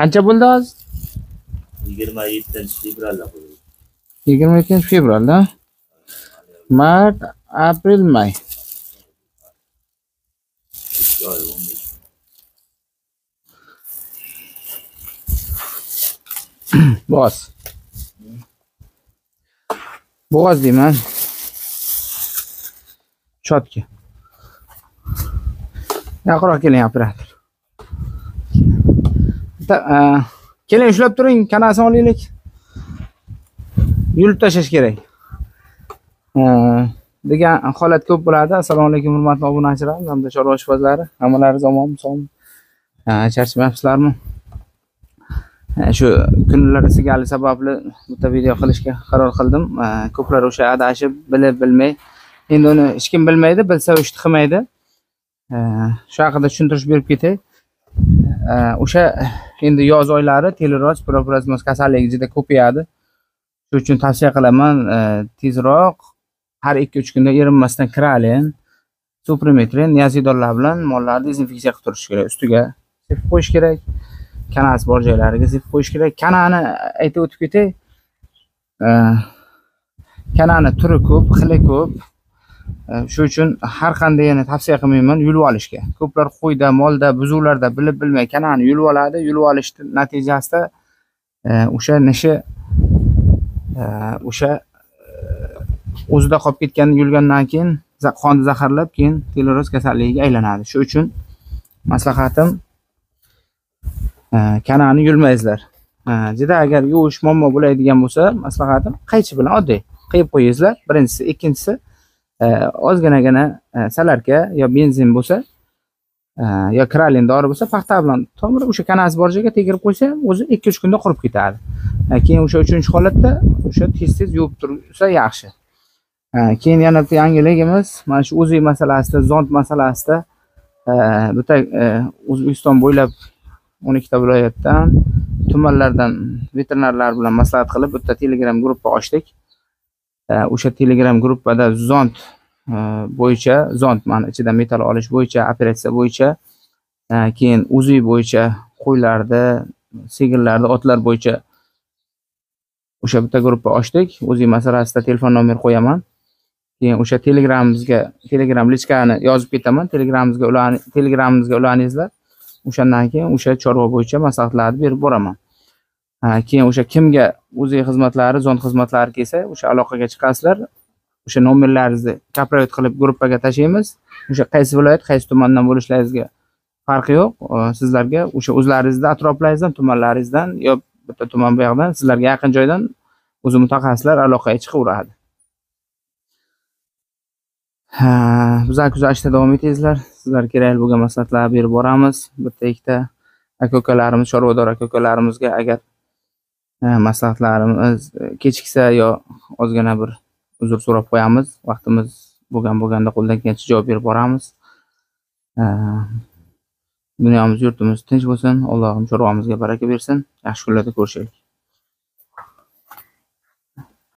Qancha bo'ldi hozir? 27-fevralda qo'yildi. 22-fevralda. Mart, aprel, may. 2 oy 15. Bo'g'oz deyman. Chotka. Yaqinroq keling operator. Keling ushlab turing, kanasini olaylik. Yulib tashlash kerak. Degan holat ko'p bo'ladi. Assalomu alaykum hurmatli obunachilar hamda chorva ishbozlari. Hammalaringiz omon-sog'mi? Charchamayapsizlarmi? Shu kunlar isigani sababli bitta video qilishga qaror qildim. Ko'plar o'sha adashib, bilib bilmay, endi uni hech kim bilmaydi, bilsa o'shni qilmaydi. Shu haqida tushuntirish berib ketay. O'sha endi yoz oylari teleroz piroplazmoz kasalligi juda ko'payadi. Shuning uchun tavsiya qilaman, tezroq har 2-3 kunda erinmasdan kiraling, suprimetrin, niazidorlar bilan mollarni dezinfeksiya qilib turish kerak. Ustiga sepib qo'yish kerak. Kanasi bor joylariga sepib qo'yish kerak. Kanani aytib o'tib ketay. Kanani turi ko'p, xili ko'p. Shuning uchun har qanday yana tavsiya qilmayman yulib olishga. Ko'plar qo'yda, molda, buzuvlarda bilib bilmay kanani yulib oladi. Yulib olishning natijasida o'sha nishi o'sha o'zida qolib ketgan yulgandan keyin qonni zaharlab, keyin teleroz kasalligiga aylanadi. Shuning uchun maslahatim kanani yulmaysizlar. Juda agar yuvish muammo bo'ladigan bo'lsa, maslahatim qaychi bilan oddiy qiyib qo'yingizlar. Birinchisi, ikkinchisi ozginagina salarka yo benzin bo'lsa, yo kralin dori bo'lsa, paxta bilan tomir o'sha kanasi bor joyga tegirib qo'ysa, o'zi 2-3 kunda qurib ketadi. Keyin o'sha 3-holatda o'sha tez-tez yuvib tursa yaxshi. Keyin yana bitta yangiligimiz, mana shu o'zi masalasida, zont masalasida bitta O'zbekiston bo'ylab 12 ta viloyatdan, tumanlardan veterinarlar bilan maslahat qilib bitta Telegram gruppa ochdik. O'sha Telegram gruppada zont bo'yicha, zont mana ichida metal olish bo'yicha, operatsiya bo'yicha, keyin uzi bo'yicha qo'ylarda, sigirlarda, otlar bo'yicha o'sha bitta gruppa ochdik. Uzi masalasida telefon nomer qo'yaman. Keyin o'sha Telegram lichkani yozib ketaman. Telegramimizga ulaningizlar. O'shandan keyin o'sha chorva bo'yicha maslahatlarni berib boraman. Keyin o'sha kimga o'zi xizmatlari, zont xizmatlari kelsa, o'sha aloqaga chiqasizlar. O'sha nomerlaringizni komprovat qilib gruppaga tashlaymiz. O'sha qaysi viloyat, qaysi tumandan bo'lishlaringizga farqi yo'q. Sizlarga o'sha o'zlaringizda atroflaringizdan, tumanlaringizdan yo bitta tuman bu yoqdan sizlarga yaqin joydan o'zi mutaxassislar aloqaga chiqaveradi. Bizlar kuzatishda davom etingizlar. Sizlarga kerakli bo'lgan maslahatlarni berib boramiz. Bitta-ikkita aka-ukalarimiz, chorvador aka-ukalarimizga agar maslahatlarimiz kechiksa yo ozgina bir uzr so'rab qo'yamiz. Vaqtimiz bo'lganda qo'ldan kelgancha javob berib boramiz. Dunyomiz, yurtimiz tinch bo'lsin. Allohim chorvamizga baraka bersin. Yaxshi kunlarda ko'rishaylik.